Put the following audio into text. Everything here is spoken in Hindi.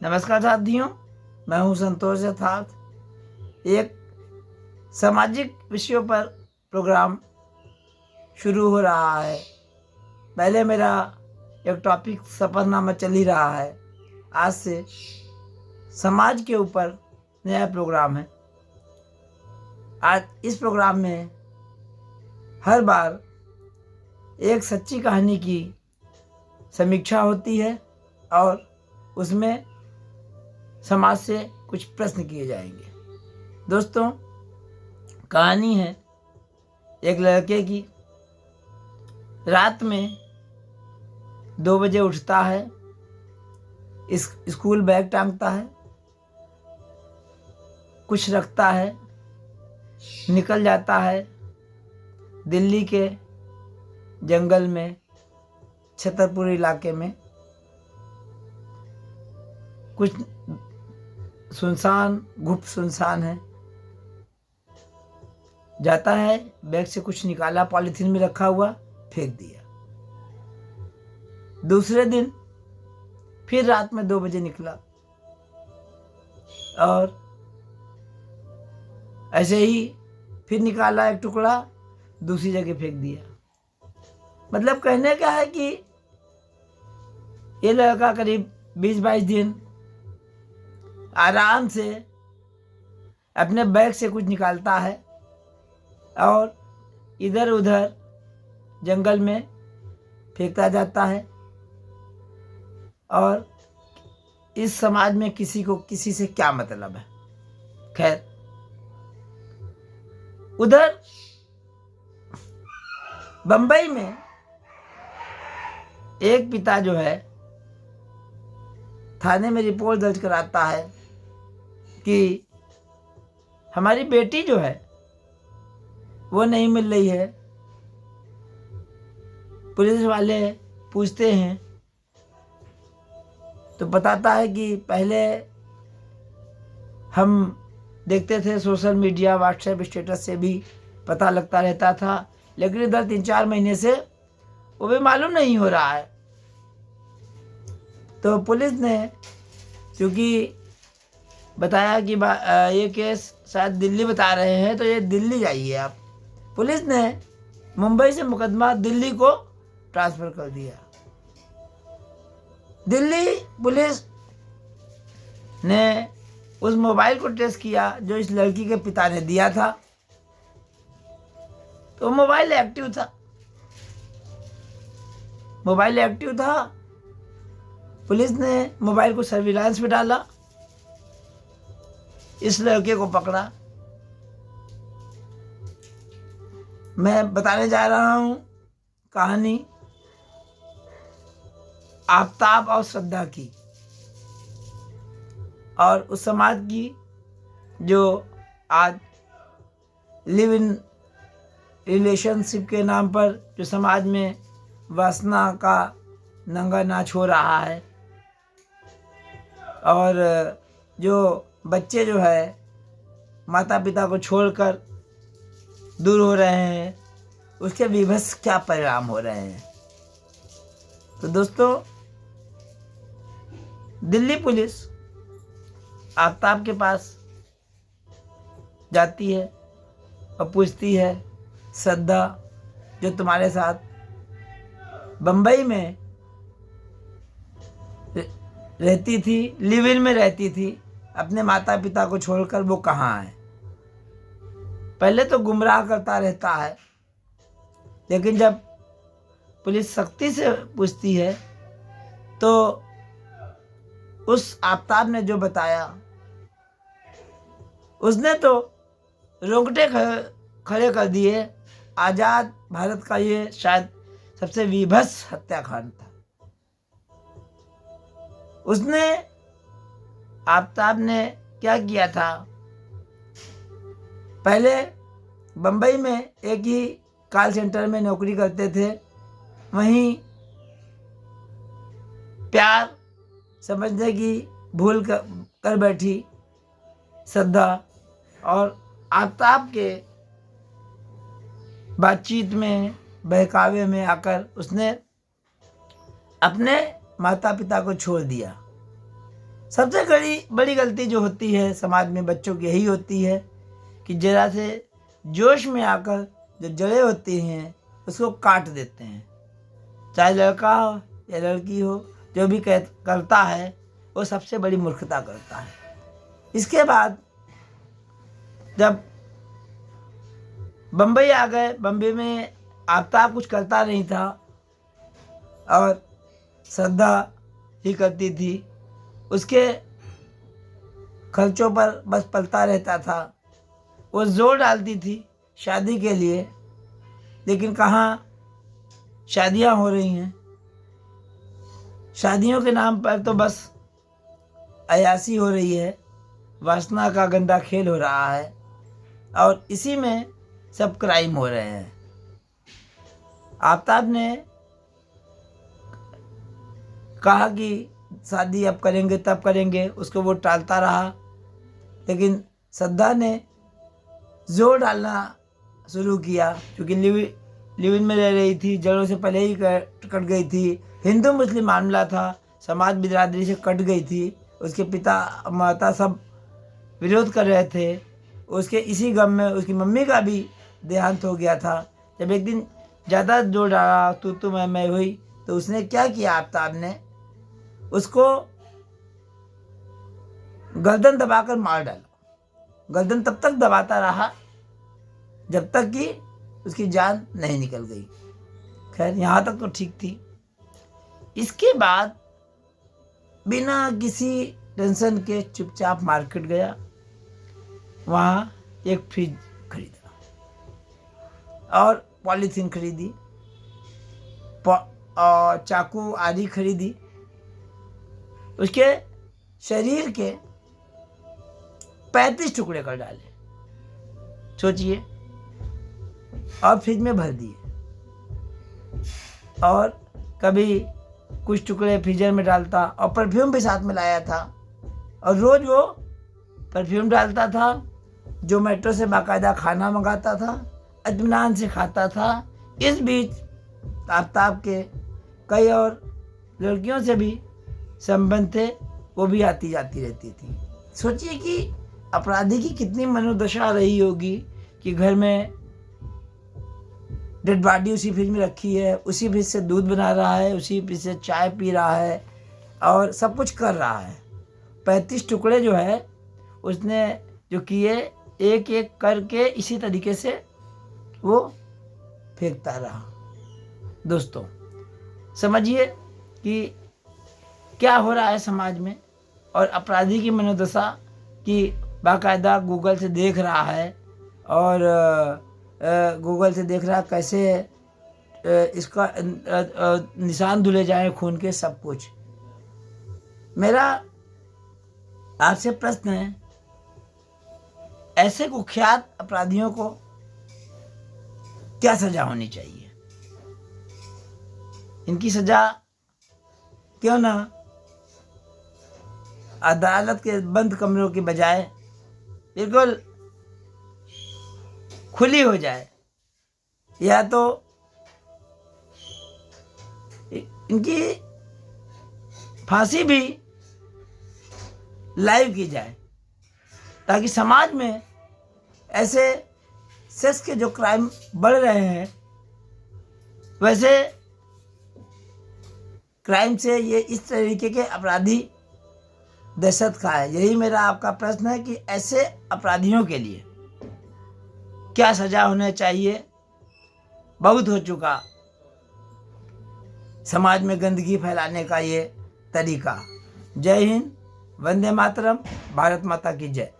नमस्कार साथियों, मैं हूं संतोष यथार्थ। एक सामाजिक विषयों पर प्रोग्राम शुरू हो रहा है। पहले मेरा एक टॉपिक सफरनामा चल ही रहा है। आज से समाज के ऊपर नया प्रोग्राम है। आज इस प्रोग्राम में हर बार एक सच्ची कहानी की समीक्षा होती है और उसमें समाज से कुछ प्रश्न किए जाएंगे। दोस्तों, कहानी है एक लड़के की। रात में 2 बजे उठता है, स्कूल बैग टांगता है, कुछ रखता है, निकल जाता है दिल्ली के जंगल में, छतरपुर इलाके में। कुछ सुनसान, गुप्त सुनसान है। जाता है, बैग से कुछ निकाला, पॉलीथीन में रखा हुआ, फेंक दिया। दूसरे दिन फिर रात में 2 बजे निकला और ऐसे ही फिर निकाला एक टुकड़ा, दूसरी जगह फेंक दिया। मतलब कहने का है कि ये लड़का करीब 20-22 दिन आराम से अपने बैग से कुछ निकालता है और इधर उधर जंगल में फेंकता जाता है। और इस समाज में किसी को किसी से क्या मतलब है। खैर, उधर बंबई में एक पिता जो है थाने में रिपोर्ट दर्ज कराता है कि हमारी बेटी जो है वो नहीं मिल रही है। पुलिस वाले पूछते हैं तो बताता है कि पहले हम देखते थे सोशल मीडिया, व्हाट्सएप स्टेटस से भी पता लगता रहता था, लेकिन इधर 3-4 महीने से वो भी मालूम नहीं हो रहा है। तो पुलिस ने क्योंकि बताया कि ये केस शायद दिल्ली बता रहे हैं, तो ये दिल्ली जाइए आप। पुलिस ने मुंबई से मुकदमा दिल्ली को ट्रांसफ़र कर दिया। दिल्ली पुलिस ने उस मोबाइल को ट्रेस किया जो इस लड़की के पिता ने दिया था, तो मोबाइल एक्टिव था। पुलिस ने मोबाइल को सर्विलांस में डाला, इस लड़के को पकड़ा। मैं बताने जा रहा हूं कहानी आफताब और श्रद्धा की, और उस समाज की जो आज लिव इन रिलेशनशिप के नाम पर जो समाज में वासना का नंगा नाच हो रहा है, और जो बच्चे जो है माता पिता को छोड़कर दूर हो रहे हैं, उसके विभत्स क्या परिणाम हो रहे हैं। तो दोस्तों, दिल्ली पुलिस आफताब के पास जाती है और पूछती है, श्रद्धा जो तुम्हारे साथ बंबई में रहती थी, लिव इन में रहती थी, अपने माता पिता को छोड़कर, वो कहाँ है? पहले तो गुमराह करता रहता है, लेकिन जब पुलिस सख्ती से पूछती है तो उस आफताब ने जो बताया, उसने तो रोंगटे खड़े कर दिए। आज़ाद भारत का ये शायद सबसे विभत्स हत्याकांड था। उसने, आफताब ने क्या किया था, पहले बंबई में एक ही कॉल सेंटर में नौकरी करते थे। वहीं प्यार समझने की भूल कर बैठी श्रद्धा, और आफताब के बातचीत में, बहकावे में आकर उसने अपने माता पिता को छोड़ दिया। सबसे बड़ी गलती जो होती है समाज में बच्चों की यही होती है कि जरा से जोश में आकर जो जड़ें होती हैं उसको काट देते हैं। चाहे लड़का हो या लड़की हो, जो भी करता है वो सबसे बड़ी मूर्खता करता है। इसके बाद जब बम्बई आ गए, बम्बई में आफ्ताब कुछ करता नहीं था और श्रद्धा ही करती थी। उसके खर्चों पर बस पलता रहता था। वो जोर डालती थी शादी के लिए, लेकिन कहाँ शादियाँ हो रही हैं। शादियों के नाम पर तो बस अयासी हो रही है, वासना का गंदा खेल हो रहा है और इसी में सब क्राइम हो रहे हैं। आफ्ताब ने कहा कि शादी अब करेंगे तब करेंगे, उसको वो टालता रहा, लेकिन श्रद्धा ने जोर डालना शुरू किया क्योंकि लिव इन में रह रही थी, जड़ों से पहले ही कट गई थी। हिंदू मुस्लिम मामला था, समाज बिरादरी से कट गई थी। उसके पिता माता सब विरोध कर रहे थे। उसके इसी गम में उसकी मम्मी का भी देहांत हो गया था। जब एक दिन ज़्यादा जोर डाला, तू मैं हुई, तो उसने क्या किया, आफ्ताब ने उसको गर्दन दबाकर मार डाला। गर्दन तब तक दबाता रहा जब तक कि उसकी जान नहीं निकल गई। खैर यहाँ तक तो ठीक थी। इसके बाद बिना किसी टेंशन के चुपचाप मार्केट गया, वहाँ एक फ्रिज खरीदा और पॉलीथीन खरीदी और चाकू आदि खरीदी। उसके शरीर के 35 टुकड़े कर डाले, सोचिए, और फ्रिज में भर दिए। और कभी कुछ टुकड़े फ्रीजर में डालता और परफ्यूम भी साथ में लाया था और रोज़ वो परफ्यूम डालता था। जोमेटो से बाकायदा खाना मंगाता था, इत्मीनान से खाता था। इस बीच आफ्ताब के कई और लड़कियों से भी संबंध थे, वो भी आती जाती रहती थी। सोचिए कि अपराधी की कितनी मनोदशा रही होगी कि घर में डेड बॉडी उसी फ्रिज में रखी है, उसी फ्रिज से दूध बना रहा है, उसी फ्रिज से चाय पी रहा है और सब कुछ कर रहा है। 35 टुकड़े जो है उसने जो किए, एक एक करके इसी तरीके से वो फेंकता रहा। दोस्तों समझिए कि क्या हो रहा है समाज में, और अपराधी की मनोदशा कि बाकायदा गूगल से देख रहा है और गूगल से देख रहा कैसे इसका निशान धुले जाएं खून के, सब कुछ। मेरा आपसे प्रश्न है, ऐसे कुख्यात अपराधियों को क्या सजा होनी चाहिए? इनकी सजा क्यों ना अदालत के बंद कमरों की बजाय बिल्कुल खुली हो जाए, या तो इनकी फांसी भी लाइव की जाए, ताकि समाज में ऐसे सेक्स के जो क्राइम बढ़ रहे हैं, वैसे क्राइम से ये इस तरीके के अपराधी दहशत खाए। यही मेरा आपका प्रश्न है कि ऐसे अपराधियों के लिए क्या सजा होना चाहिए? बहुत हो चुका समाज में गंदगी फैलाने का ये तरीका। जय हिंद, वंदे मातरम, भारत माता की जय।